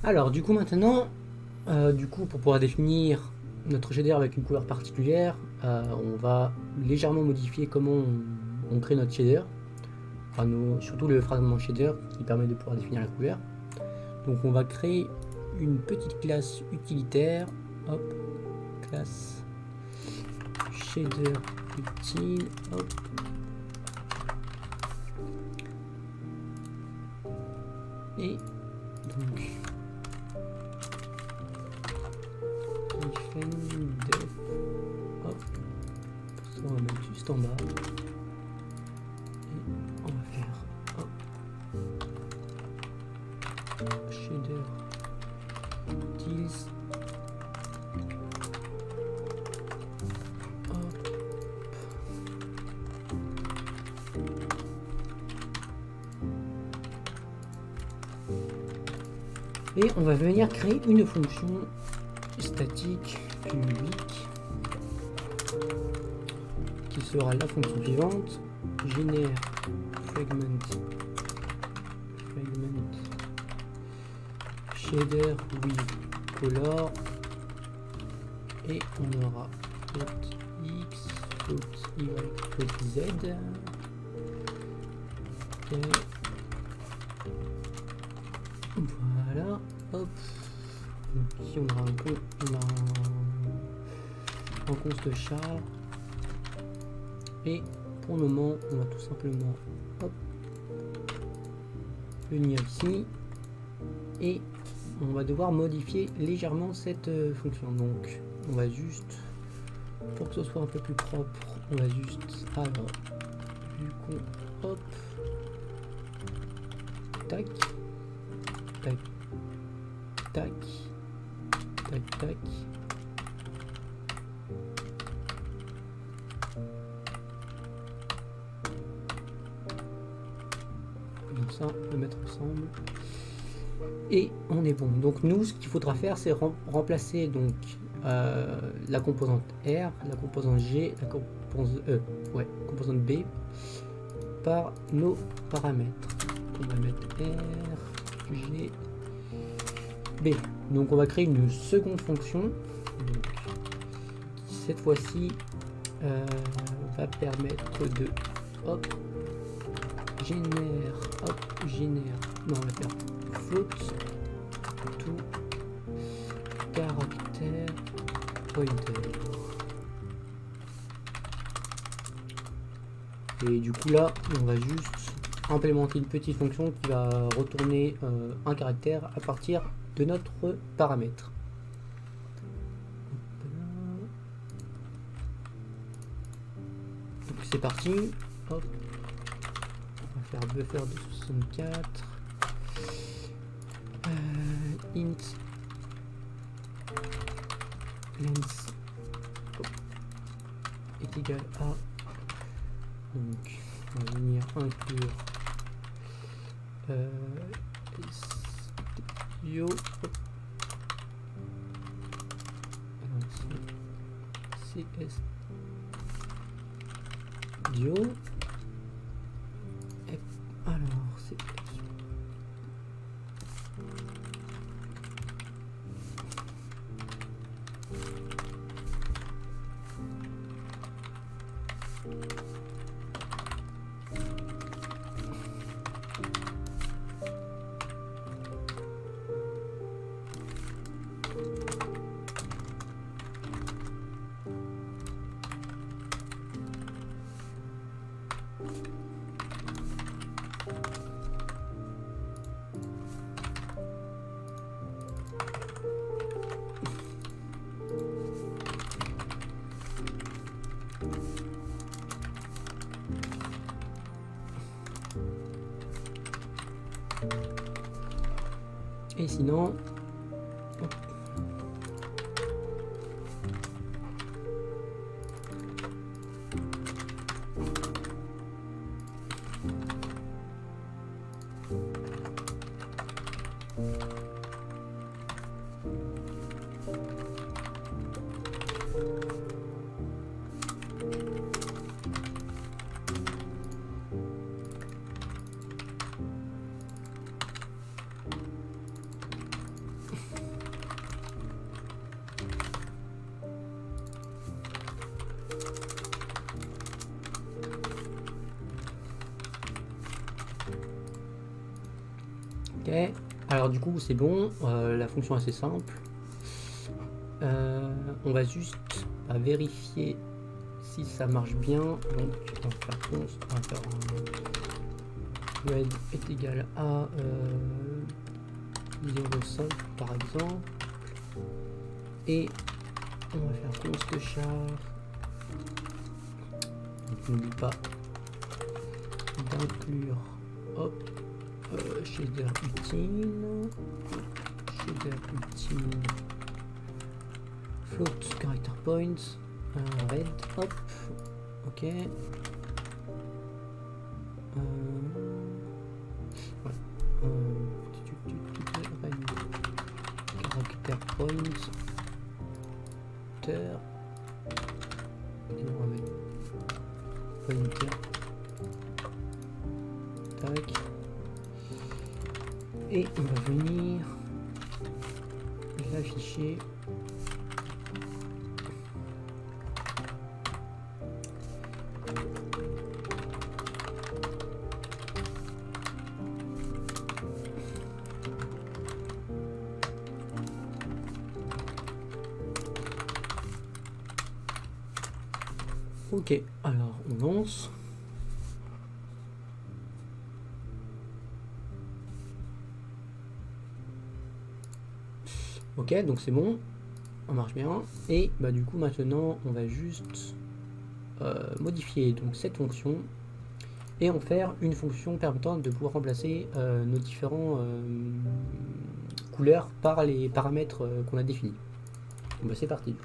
Alors du coup maintenant, pour pouvoir définir notre shader avec une couleur particulière, on va légèrement modifier comment on crée notre shader. Enfin, surtout le fragment shader qui permet de pouvoir définir la couleur. Donc on va créer une petite classe utilitaire. Hop, classe shader utile. Hop. Et donc def, hop, ça on va mettre juste en bas. Et on va faire hop, shader utils. Et on va venir créer une fonction statique publique qui sera la fonction suivante, génère fragment shader with color, et on aura float x, float y, float z. Voilà, hop. Donc ici on aura un const char, et pour le moment on va tout simplement hop, venir ici et on va devoir modifier légèrement cette fonction. Donc on va juste, pour que ce soit un peu plus propre, on va juste, alors vu qu'on hop, tac tac tac tac tac, donc ça on peut mettre ensemble et on est bon. Donc nous ce qu'il faudra faire c'est remplacer donc la composante R, la composante G, la composante B par nos paramètres. On va mettre R, G, B. Donc on va créer une seconde fonction donc, qui cette fois-ci va permettre de hop, génère, non on va faire float to caractère pointer. Et du coup là on va juste implémenter une petite fonction qui va retourner un caractère à partir de notre paramètre. Donc c'est parti. Hop. On va faire buffer de 64. Int length est égal à, donc on va venir inclure studio, cs studio, et alors c'est et sinon Ok, alors du coup c'est bon, la fonction est assez simple. On va juste vérifier si ça marche bien. Donc on va faire const, on va faire red est égal à 0,5 par exemple. Et on va faire const char. Donc n'oublie pas d'inclure shader utile, float character points, red, hop, ok. Voilà. Red character points, et on va mettre pointer. Tac. Et on va venir l'afficher ok, alors on lance. Ok, donc c'est bon, on marche bien. Et bah du coup maintenant on va juste modifier donc cette fonction et en faire une fonction permettant de pouvoir remplacer nos différents couleurs par les paramètres qu'on a définis. Bon, bah c'est parti.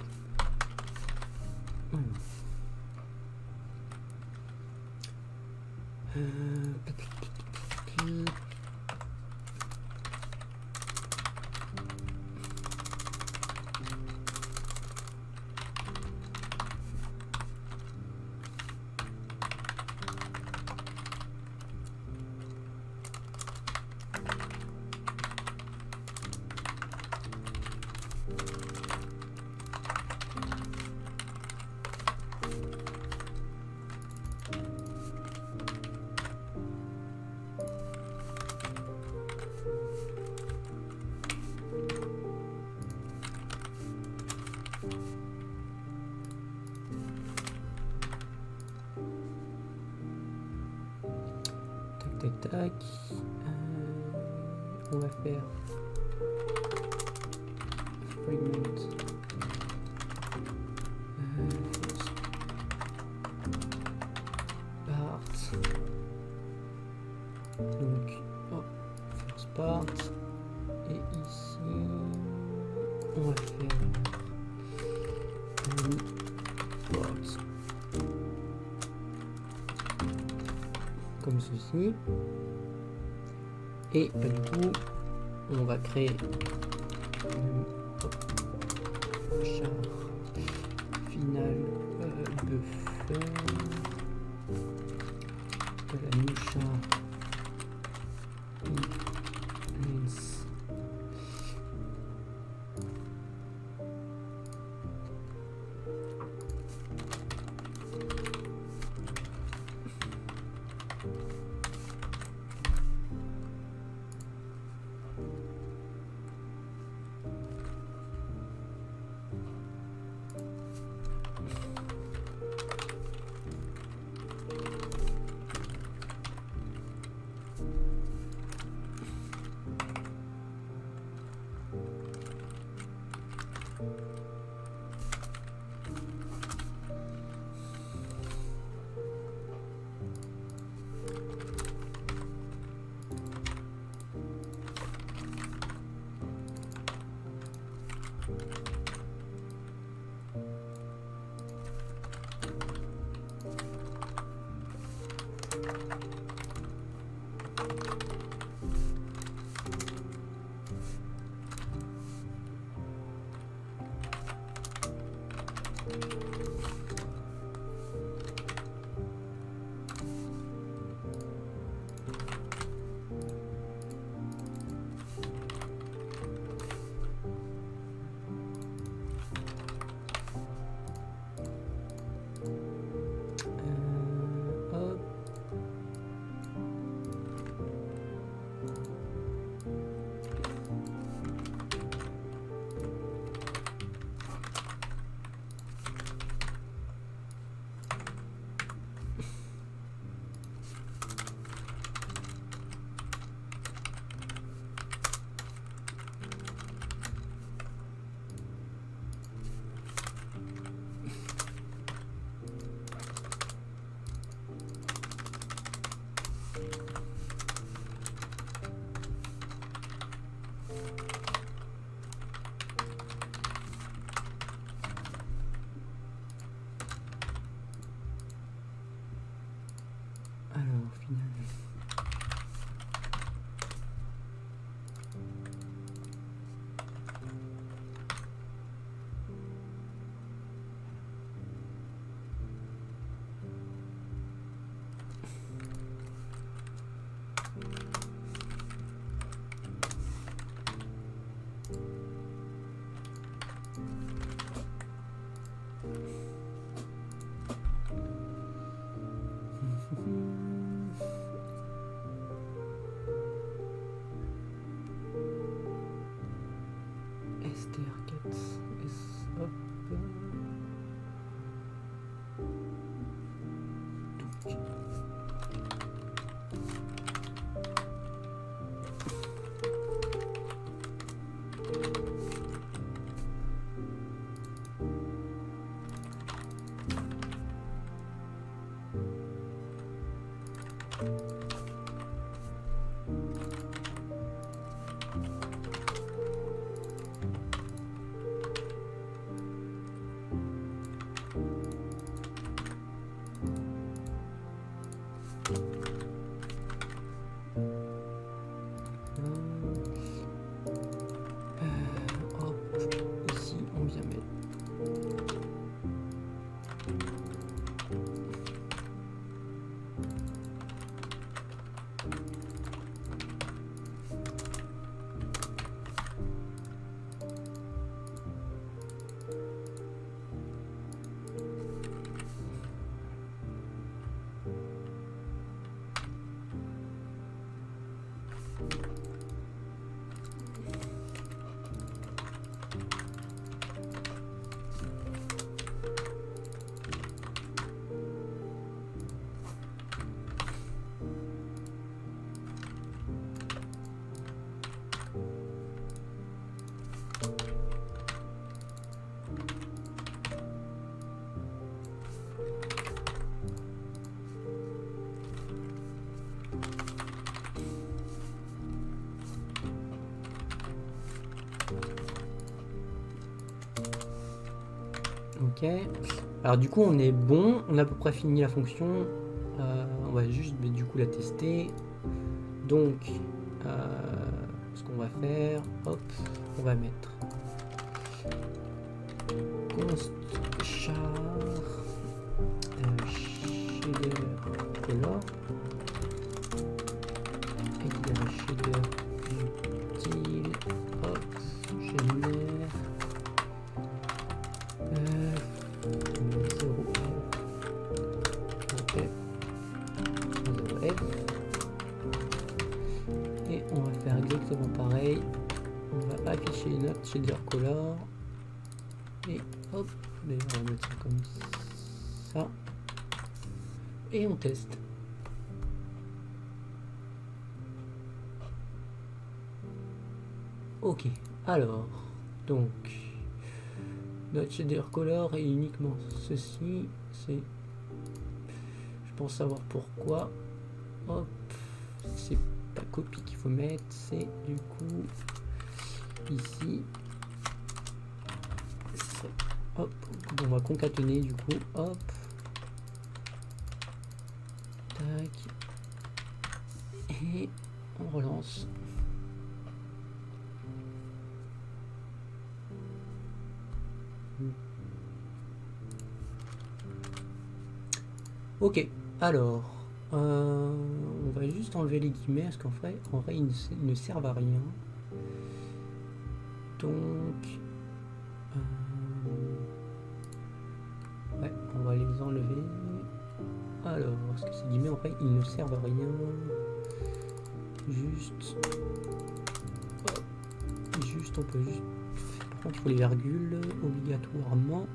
Tac, on va faire fragment part, donc first part, et ici on va faire part comme ceci. Et du coup, on va créer char final buffer de la new char lens. Ici, on vient mettre. Ok. Alors du coup on est bon, on a à peu près fini la fonction. On va juste du coup la tester. Donc ce qu'on va faire, hop, on va mettre const char shader color égal shader utile, hop, génère 0F et on va faire exactement pareil. On va afficher notre shader color et hop, d'ailleurs on va mettre ça comme ça et on teste. Ok, alors donc notre shader color est uniquement ceci, c'est, je pense savoir pourquoi. Hop, c'est pas copie qu'il faut mettre, c'est du coup ici. Hop, on va concaténer du coup, hop, tac, et on relance. Ok, alors on va juste enlever les guillemets parce qu'en vrai, ils ne servent à rien. Donc ouais, on va les enlever. Alors, parce que ces guillemets en fait ils ne servent à rien. Juste on peut juste, par contre il faut les virgules obligatoirement.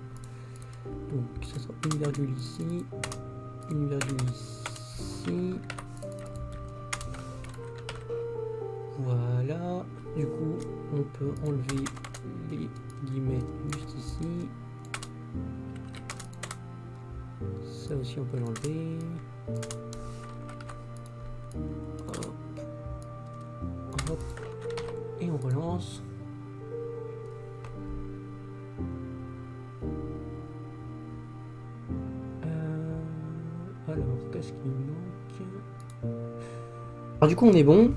Donc ça sera une virgule ici, une virgule ici. Voilà, du coup on peut enlever les guillemets juste ici. Ça aussi on peut l'enlever. Hop. Hop. Et on relance. Alors, qu'est-ce qu'il manque? Alors du coup on est bon,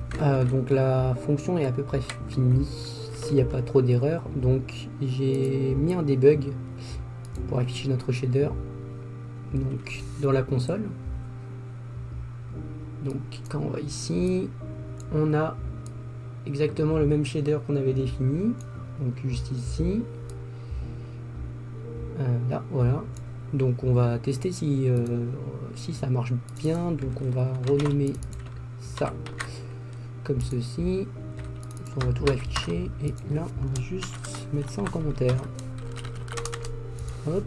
donc la fonction est à peu près finie s'il n'y a pas trop d'erreurs. Donc j'ai mis un debug pour afficher notre shader donc dans la console. Donc quand on va ici, on a exactement le même shader qu'on avait défini, donc juste ici, là, voilà. Donc on va tester si ça marche bien. Donc on va renommer ça comme ceci, on va tout afficher et là on va juste mettre ça en commentaire. Hop.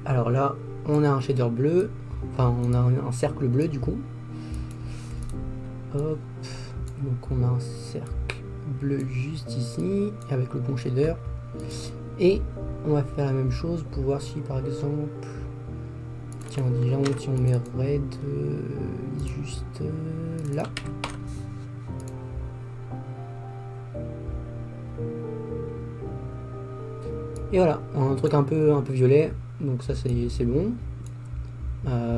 Alors là on a un shader bleu, Enfin, on a un cercle bleu du coup. Hop. Donc on a un cercle bleu juste ici, avec le bon shader. Et on va faire la même chose pour voir si par exemple... Tiens, déjà si on met red juste là. Et voilà, on a un truc un peu violet, donc ça c'est bon.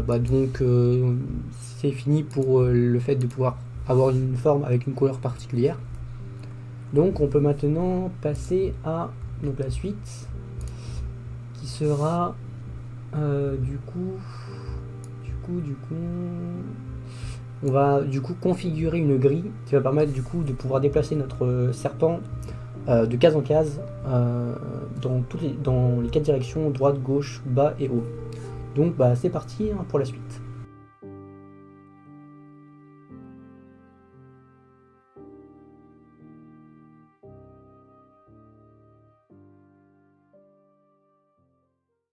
Donc c'est fini pour le fait de pouvoir avoir une forme avec une couleur particulière. Donc on peut maintenant passer à donc la suite qui sera du coup on va du coup configurer une grille qui va permettre du coup de pouvoir déplacer notre serpent de case en case dans les 4 directions, droite, gauche, bas et haut. Donc c'est parti pour la suite.